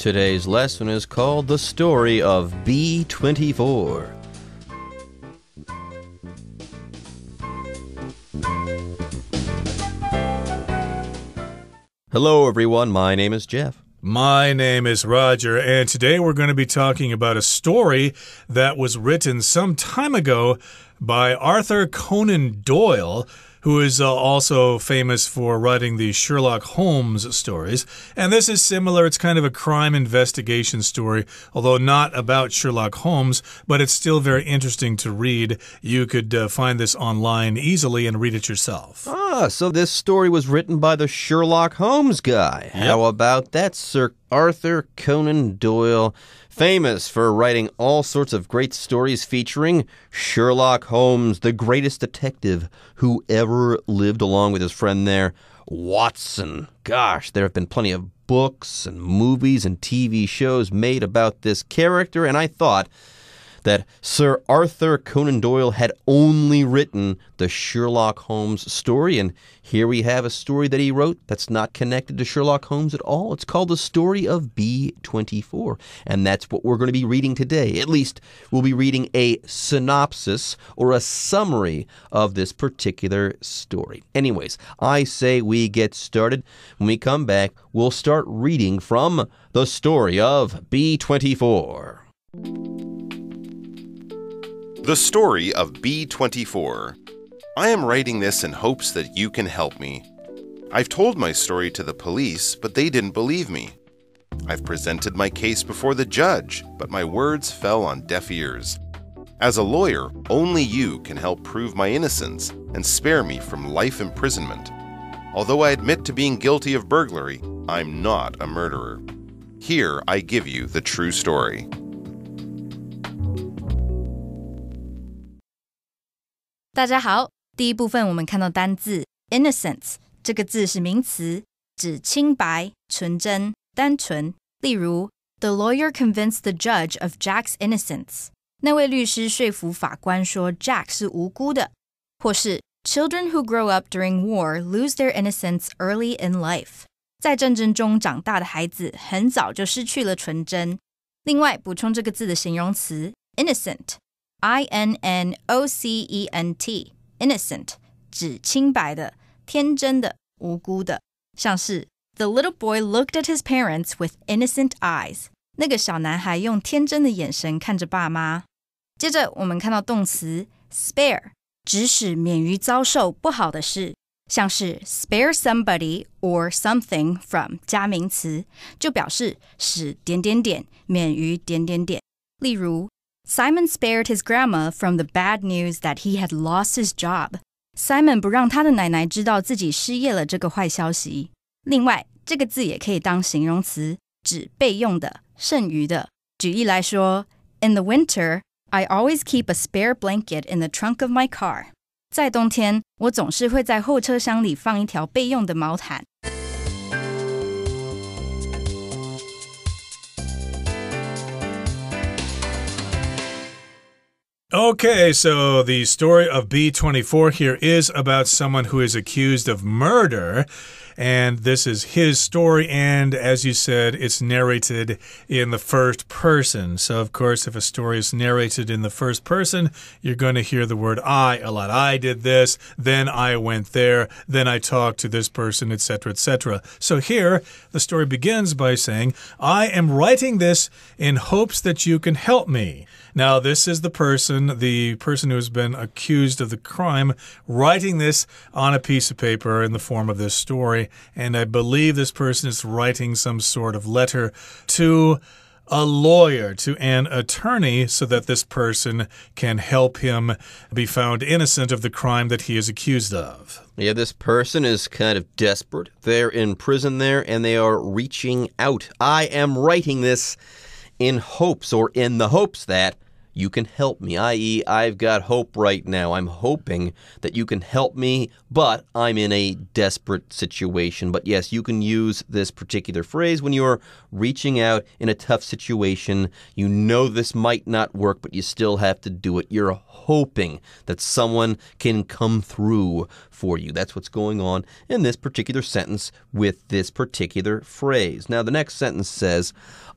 Today's lesson is called The Story of B24. Hello, everyone. My name is Jeff. My name is Roger, and today we're going to be talking about a story that was written some time ago by Arthur Conan Doyle, who is also famous for writing the Sherlock Holmes stories. And this is similar. It's kind of a crime investigation story, although not about Sherlock Holmes, but it's still very interesting to read. You could find this online easily and read it yourself. Ah, so this story was written by the Sherlock Holmes guy. Yep. How about that, Sir Arthur Conan Doyle? Famous for writing all sorts of great stories featuring Sherlock Holmes, the greatest detective who ever lived, along with his friend there, Watson. Gosh, there have been plenty of books and movies and TV shows made about this character, and I thought that Sir Arthur Conan Doyle had only written the Sherlock Holmes story, and here we have a story that he wrote that's not connected to Sherlock Holmes at all. It's called The Story of B24, and that's what we're going to be reading today. At least we'll be reading a synopsis or a summary of this particular story. Anyways, I say we get started. When we come back, we'll start reading from The Story of B24. The Story of B24. I am writing this in hopes that you can help me. I've told my story to the police, but they didn't believe me. I've presented my case before the judge, but my words fell on deaf ears. As a lawyer, only you can help prove my innocence and spare me from life imprisonment. Although I admit to being guilty of burglary, I'm not a murderer. Here I give you the true story. 大家好，第一部分我们看到单字 innocence 这个字是名词，指清白、纯真、单纯。例如 The lawyer convinced the judge of Jack's innocence. 那位律师说服法官说 Jack 是无辜的。或是 Children who grow up during war lose their innocence early in life. 在战争中长大的孩子很早就失去了纯真。另外补充这个字的形容词 innocent I-N-N-O-C-E-N-T innocent 指清白的、天真的、无辜的，像是 The little boy looked at his parents with innocent eyes. 那个小男孩用天真的眼神看着爸妈。接着我们看到动词 spare 指使免于遭受不好的事，像是 spare somebody or something from 加名词，就表示使点点点免于点点点。例如Simon spared his grandma from the bad news that he had lost his job. Simon 不让他的奶奶知道自己失业了这个坏消息。另外，这个字也可以当形容词，指备用的、剩余的。举例来说 In the winter, I always keep a spare blanket in the trunk of my car. 在冬天，我总是会在后车厢里放一条备用的毛毯。Okay, so the story of B24 here is about someone who is accused of murder, and this is his story, and as you said, it's narrated in the first person. So, of course, if a story is narrated in the first person, you're going to hear the word I a lot. I did this, then I went there, then I talked to this person, etc., etc. So here, the story begins by saying, I am writing this in hopes that you can help me. Now, this is the person who has been accused of the crime, writing this on a piece of paper in the form of this story. And I believe this person is writing some sort of letter to a lawyer, to an attorney, so that this person can help him be found innocent of the crime that he is accused of. Yeah, this person is kind of desperate. They're in prison there, and they are reaching out. I am writing this in hopes, or in the hopes that you can help me, i.e., I've got hope right now. I'm hoping that you can help me, but I'm in a desperate situation. But yes, you can use this particular phrase when you're reaching out in a tough situation. You know this might not work, but you still have to do it. You're hoping that someone can come through for you. That's what's going on in this particular sentence with this particular phrase. Now, the next sentence says,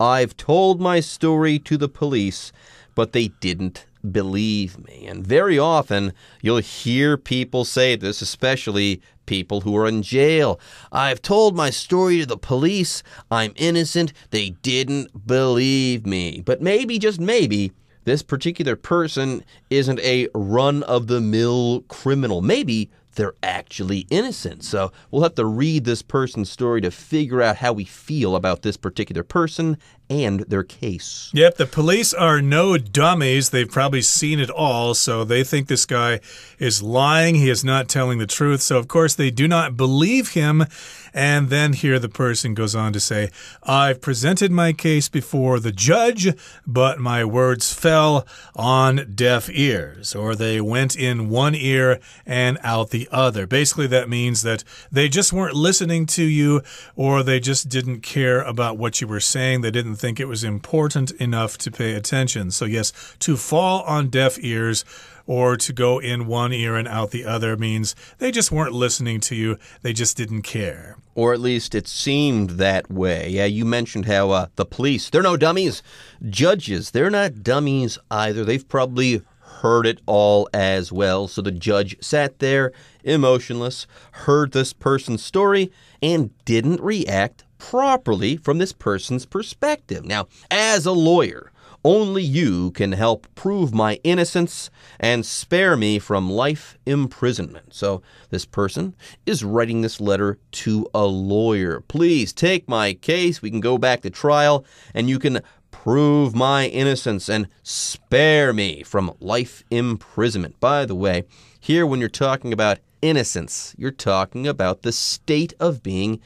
I've told my story to the police, but they didn't believe me. And very often you'll hear people say this, especially people who are in jail. I've told my story to the police. I'm innocent. They didn't believe me. But maybe, just maybe, this particular person isn't a run-of-the-mill criminal. Maybe they're actually innocent. So we'll have to read this person's story to figure out how we feel about this particular person and their case. Yep, the police are no dummies. They've probably seen it all, so they think this guy is lying. He is not telling the truth. So, of course, they do not believe him. And then here the person goes on to say, I've presented my case before the judge, but my words fell on deaf ears, or they went in one ear and out the other. Basically, that means that they just weren't listening to you, or they just didn't care about what you were saying. They didn't think it was important enough to pay attention. So yes, to fall on deaf ears or to go in one ear and out the other means they just weren't listening to you. They just didn't care. Or at least it seemed that way. Yeah, you mentioned how the police, they're no dummies. Judges, they're not dummies either. They've probably heard it all as well. So the judge sat there, emotionless, heard this person's story, and didn't react properly from this person's perspective. Now, as a lawyer, only you can help prove my innocence and spare me from life imprisonment. So this person is writing this letter to a lawyer. Please take my case. We can go back to trial, and you can prove my innocence and spare me from life imprisonment. By the way, here when you're talking about innocence, you're talking about the state of being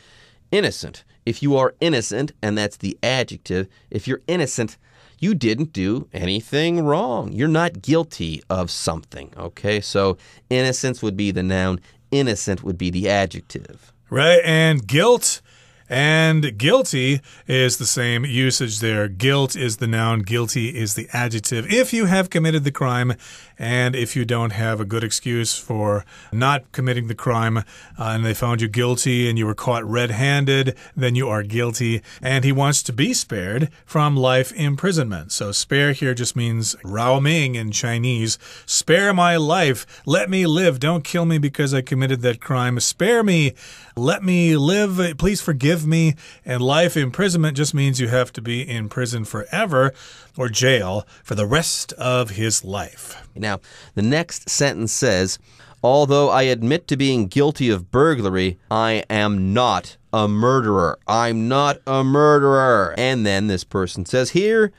innocent. If you are innocent, and that's the adjective, if you're innocent, you didn't do anything wrong. You're not guilty of something, okay? So innocence would be the noun, innocent would be the adjective. Right, and guilt and guilty is the same usage there. Guilt is the noun, guilty is the adjective. If you have committed the crime and if you don't have a good excuse for not committing the crime and they found you guilty and you were caught red-handed, then you are guilty. And he wants to be spared from life imprisonment. So spare here just means Rao Ming in Chinese. Spare my life. Let me live. Don't kill me because I committed that crime. Spare me. Let me live. Please forgive me. And life imprisonment just means you have to be in prison forever or jail for the rest of his life. Now, the next sentence says, although I admit to being guilty of burglary, I am not a murderer. I'm not a murderer. And then this person says here,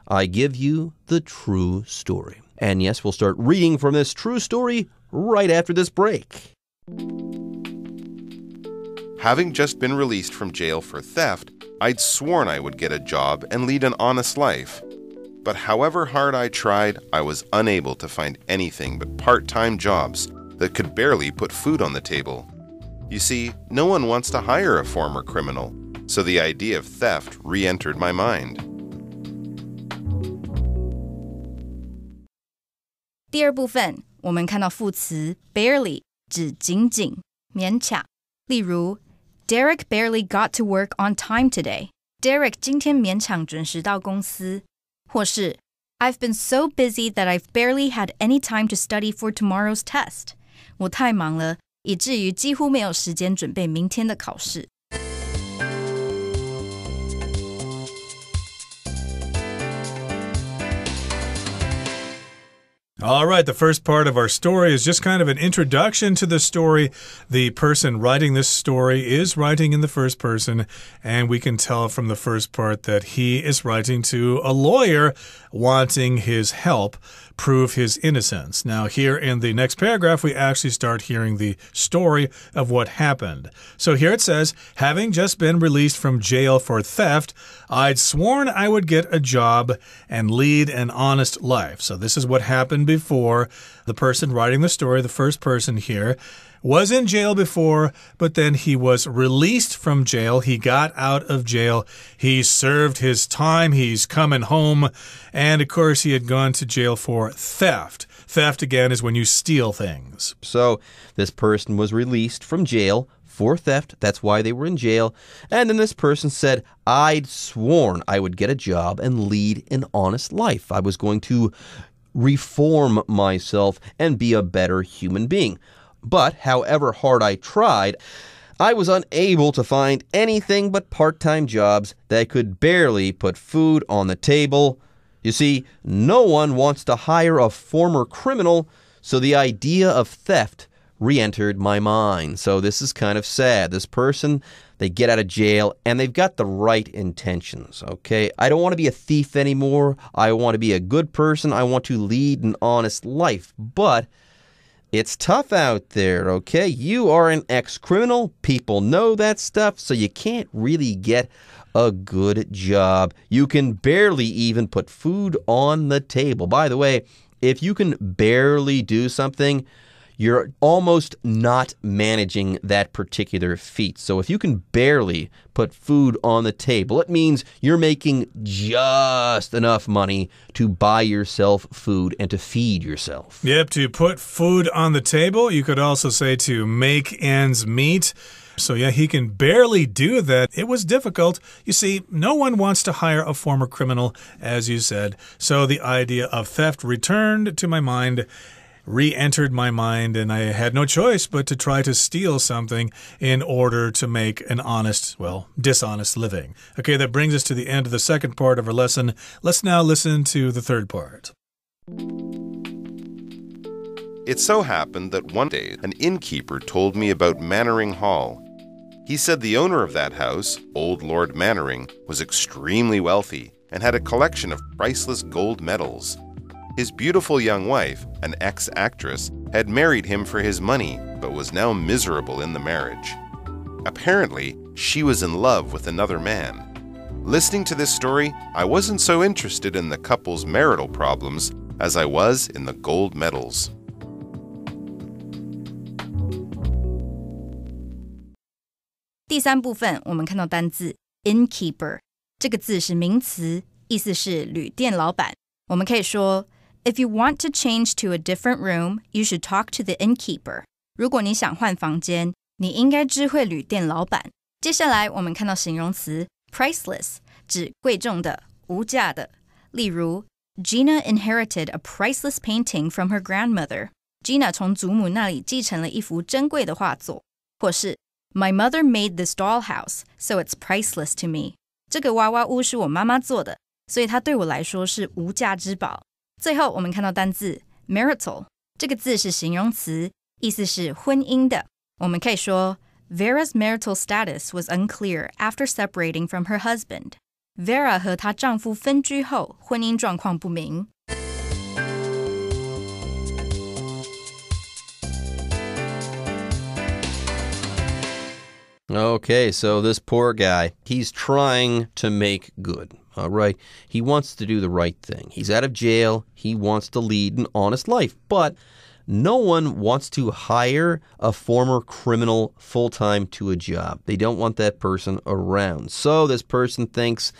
I give you the true story. And yes, we'll start reading from this true story right after this break. Having just been released from jail for theft, I'd sworn I would get a job and lead an honest life. But however hard I tried, I was unable to find anything but part-time jobs that could barely put food on the table. You see, no one wants to hire a former criminal, so the idea of theft re-entered my mind. 第二部分，我们看到副词 barely 指仅仅、勉强。例如 Derek barely got to work on time today. Derek 今天勉强准时到公司。或是 I've been so busy that I've barely had any time to study for tomorrow's test. 我太忙了，以至于几乎没有时间准备明天的考试。All right, the first part of our story is just kind of an introduction to the story. The person writing this story is writing in the first person, and we can tell from the first part that he is writing to a lawyer wanting his help prove his innocence. Now, here in the next paragraph, we actually start hearing the story of what happened. So here it says, having just been released from jail for theft, I'd sworn I would get a job and lead an honest life. So this is what happened before. The person writing the story, the first person here, was in jail before, but then he was released from jail. He got out of jail. He served his time. He's coming home. And, of course, he had gone to jail for theft. Theft, again, is when you steal things. So this person was released from jail for theft. That's why they were in jail. And then this person said, I'd sworn I would get a job and lead an honest life. I was going to reform myself and be a better human being. But however hard I tried, I was unable to find anything but part-time jobs that could barely put food on the table. You see, no one wants to hire a former criminal, so the idea of theft re-entered my mind. So this is kind of sad. This person, they get out of jail and they've got the right intentions, okay? I don't want to be a thief anymore. I want to be a good person. I want to lead an honest life, but it's tough out there, okay? You are an ex-criminal. People know that stuff, so you can't really get a good job. You can barely even put food on the table. By the way, if you can barely do something, you're almost not managing that particular feat. So if you can barely put food on the table, it means you're making just enough money to buy yourself food and to feed yourself. Yep, to put food on the table. You could also say to make ends meet. So yeah, he can barely do that. It was difficult. You see, no one wants to hire a former criminal, as you said. So the idea of theft returned to my mind, re-entered my mind, and I had no choice but to try to steal something in order to make an honest, well, dishonest living. Okay, that brings us to the end of the second part of our lesson. Let's now listen to the third part. It so happened that one day an innkeeper told me about Mannering Hall. He said the owner of that house, old Lord Mannering, was extremely wealthy and had a collection of priceless gold medals. His beautiful young wife, an ex-actress, had married him for his money, but was now miserable in the marriage. Apparently, she was in love with another man. Listening to this story, I wasn't so interested in the couple's marital problems as I was in the gold medals. 第三部分，我们看到单字 innkeeper， 这个字是名词，意思是旅店老板。我们可以说 If you want to change to a different room, you should talk to the innkeeper. 如果你想换房间，你应该知会旅店老板。接下来我们看到形容词 priceless， 指贵重的、无价的。例如 Gina inherited a priceless painting from her grandmother. Gina 从祖母那里继承了一幅珍贵的画作。或是 My mother made this dollhouse, so it's priceless to me. 这个娃娃屋是我妈妈做的，所以它对我来说是无价之宝。最后我们看到单字 marital， 这个字是形容词，意思是婚姻的。我们可以说 Vera's marital status was unclear after separating from her husband. Vera 和她丈夫分居后，婚姻状况不明。Okay, so this poor guy, he's trying to make good, all right? He wants to do the right thing. He's out of jail. He wants to lead an honest life, but no one wants to hire a former criminal full-time to a job. They don't want that person around. So this person thinks,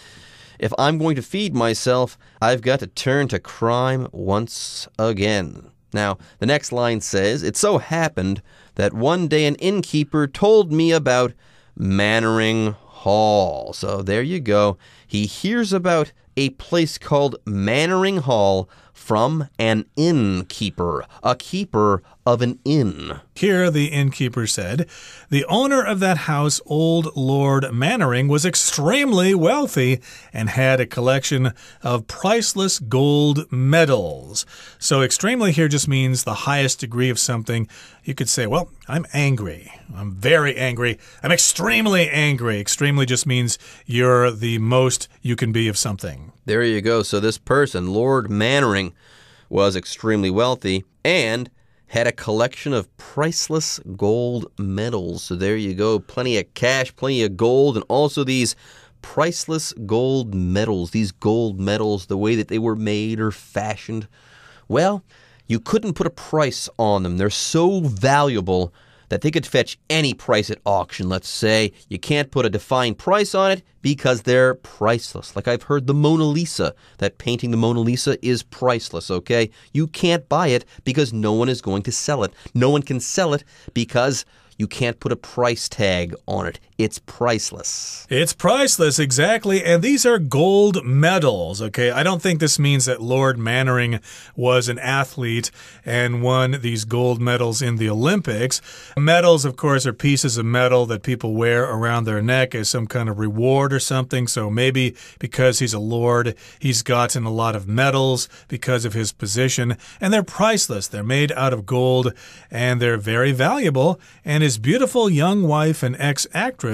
if I'm going to feed myself, I've got to turn to crime once again. Now, the next line says, it so happened that one day an innkeeper told me about Mannering Hall. So there you go. He hears about a place called Mannering Hall from an innkeeper, a keeper of an inn. Here, the innkeeper said, the owner of that house, old Lord Mannering, was extremely wealthy and had a collection of priceless gold medals. So extremely here just means the highest degree of something. You could say, well, I'm angry. I'm very angry. I'm extremely angry. Extremely just means you're the most you can be of something. There you go. So this person, Lord Mannering, was extremely wealthy and had a collection of priceless gold medals. So there you go. Plenty of cash, plenty of gold, and also these priceless gold medals. These gold medals, the way that they were made or fashioned, well, you couldn't put a price on them. They're so valuable that they could fetch any price at auction, let's say. You can't put a defined price on it because they're priceless. Like I've heard the Mona Lisa, that painting the Mona Lisa is priceless, okay? You can't buy it because no one is going to sell it. No one can sell it because you can't put a price tag on it. It's priceless. It's priceless, exactly. And these are gold medals, okay? I don't think this means that Lord Mannering was an athlete and won these gold medals in the Olympics. Medals, of course, are pieces of metal that people wear around their neck as some kind of reward or something. So maybe because he's a lord, he's gotten a lot of medals because of his position. And they're priceless. They're made out of gold and they're very valuable. And his beautiful young wife and ex-actress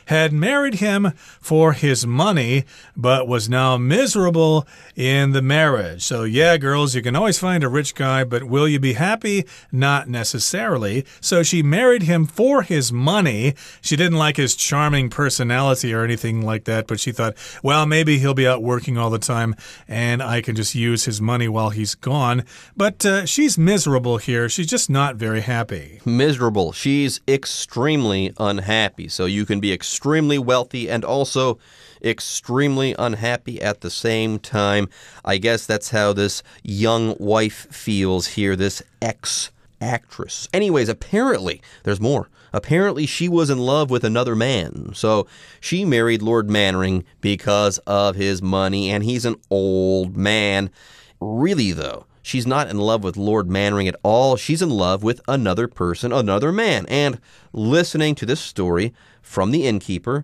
had married him for his money, but was now miserable in the marriage. So yeah, girls, you can always find a rich guy, but will you be happy? Not necessarily. So she married him for his money. She didn't like his charming personality or anything like that, but she thought, well, maybe he'll be out working all the time and I can just use his money while he's gone. But she's miserable here. She's just not very happy. Miserable. She's extremely unhappy. So you can be extremely wealthy and also extremely unhappy at the same time. I guess that's how this young wife feels here, this ex-actress. Anyways, apparently, there's more. Apparently, she was in love with another man. So she married Lord Mannering because of his money, and he's an old man. Really, though, she's not in love with Lord Mannering at all. She's in love with another person, another man. And listening to this story from the innkeeper,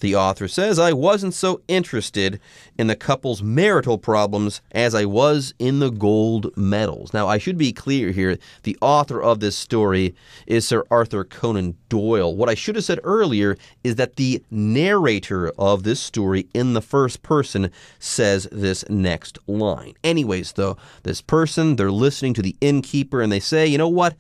the author says, I wasn't so interested in the couple's marital problems as I was in the gold medals. Now, I should be clear here. The author of this story is Sir Arthur Conan Doyle. What I should have said earlier is that the narrator of this story in the first person says this next line. Anyways, though, this person, they're listening to the innkeeper and they say, you know what?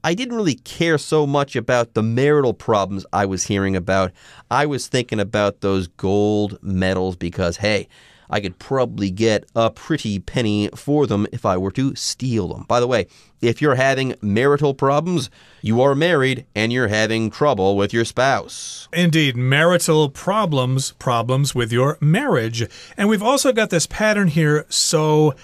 I didn't really care so much about the marital problems I was hearing about. I was thinking about those gold medals because, hey, I could probably get a pretty penny for them if I were to steal them. By the way, if you're having marital problems, you are married and you're having trouble with your spouse. Indeed, marital problems with your marriage. And we've also got this pattern here, so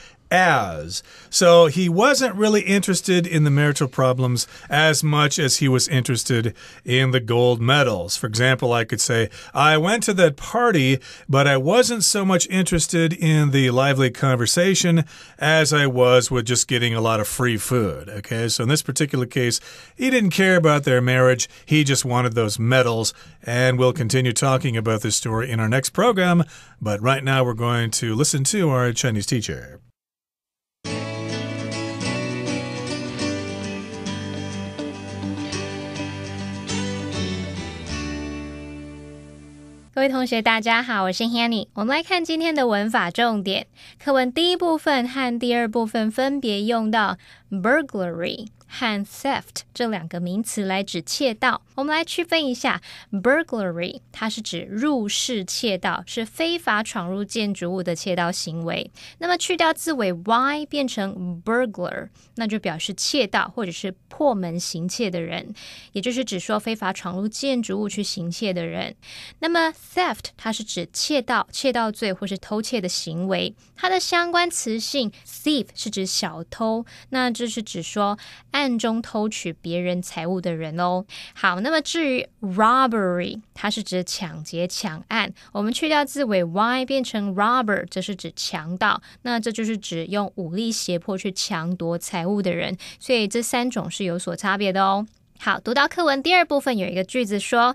he wasn't really interested in the marital problems as much as he was interested in the gold medals. For example, I could say, I went to that party, but I wasn't so much interested in the lively conversation as I was with just getting a lot of free food. Okay, so in this particular case, he didn't care about their marriage. He just wanted those medals. And we'll continue talking about this story in our next program. But right now, we're going to listen to our Chinese teacher. 各位同学大家好，我是 Hanny。 我们来看今天的文法重点。课文第一部分和第二部分分别用到 burglary 和 theft 这两个名词来指窃盗。我们来区分一下 burglary 它是指入室窃盗，是非法闯入建筑物的窃盗行为。那么去掉字尾 y 变成 burglar， 那就表示窃盗或者是破门行窃的人，也就是指说非法闯入建筑物去行窃的人。那么 theft 它是指窃盗、窃盗罪或是偷窃的行为。它的相关词性 thief 是指小偷，那这是指说暗中偷取别人财物的人哦。好，那么至于 robbery 它是指抢劫抢案，我们去掉字尾 y 变成 robber， 这是指强盗，那这就是指用武力胁迫去抢夺财物的人，所以这三种是有所差别的哦。好，读到课文第二部分有一个句子说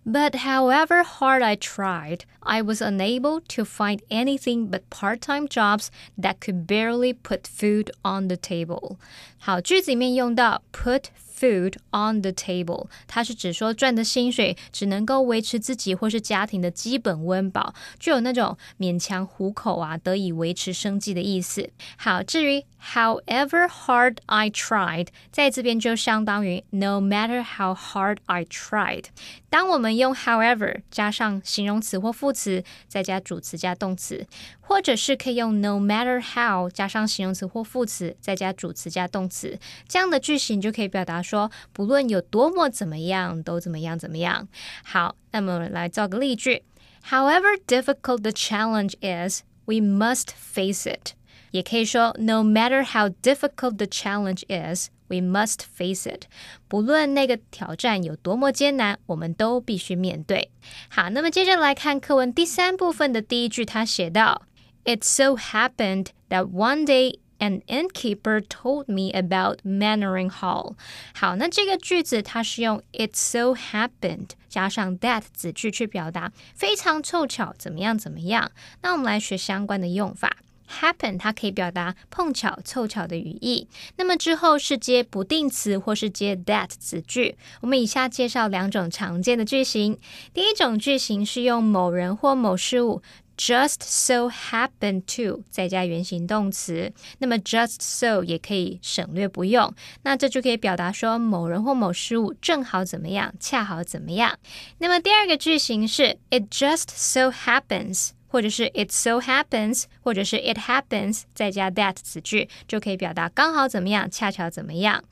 But however hard I tried, I was unable to find anything but part-time jobs that could barely put food on the table. 好，句子里面用到 put food on the table， 它是指说赚的薪水只能够维持自己或是家庭的基本温饱，就有那种勉强糊口啊，得以维持生计的意思。好，至于 however hard I tried， 在这边就相当于 no matter how hard I tried。 当我们用 however 加上形容词或副词，再加主词加动词，或者是可以用 no matter how 加上形容词或副词，再加主词加动词，这样的句型就可以表达说不论有多么怎么样都怎么样怎么样。好，那么我们来造个例句。 However difficult the challenge is, we must face it。 也可以说 no matter how difficult the challenge is, we must face it。 不论那个挑战有多么艰难，我们都必须面对。好，那么接着来看课文第3部分的第一句，他写到 It so happened that one day an innkeeper told me about Mannering Hall。 好，那这个句子它是用 It so happened 加上 that 子句去表达非常凑巧怎么样怎么样。那我们来学相关的用法。happen 它可以表达碰巧凑巧的语义，那么之后是接不定词或是接 that 子句。我们以下介绍2种常见的句型。第一种句型是用某人或某事物just so happen to 再加原形动词，那么 just so 也可以省略不用，那这就可以表达说某人或某事物正好怎么样，恰好怎么样。那么第二个句型是 it just so happens，或者是 it so happens， 或者是 it happens 再加 that 子句，就可以表达刚好怎么样，恰巧怎么样。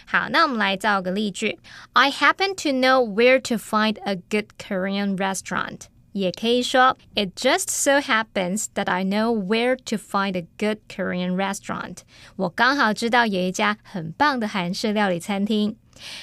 好，那我们来造个例句。 I happen to know where to find a good Korean restaurant。 也可以说 It just so happens that I know where to find a good Korean restaurant。 我刚好知道有一家很棒的韩式料理餐厅。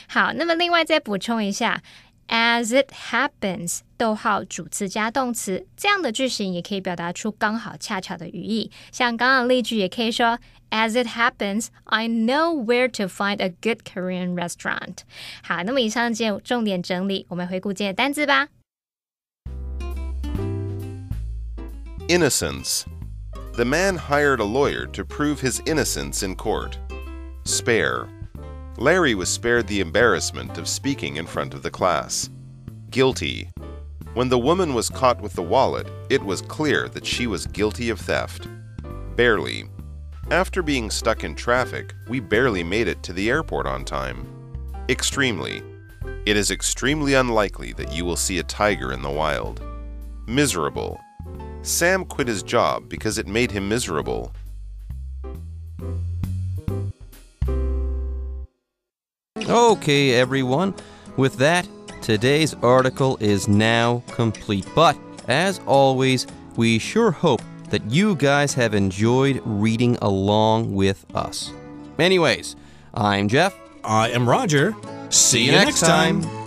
好，那么另外再补充一下As it happens， 逗号主词加动词，这样的句型也可以表达出刚好恰巧的语义。像刚刚的例句也可以说 As it happens, I know where to find a good Korean restaurant。 好，那么以上的重点整理，我们回顾今天的单字吧。Innocence. The man hired a lawyer to prove his innocence in court. Spare. Larry was spared the embarrassment of speaking in front of the class. Guilty. When the woman was caught with the wallet, it was clear that she was guilty of theft. Barely. After being stuck in traffic, we barely made it to the airport on time. Extremely. It is extremely unlikely that you will see a tiger in the wild. Miserable. Sam quit his job because it made him miserable. Okay, everyone. With that, today's article is now complete. But, as always, we sure hope that you guys have enjoyed reading along with us. Anyways, I'm Jeff. I am Roger. See you next time.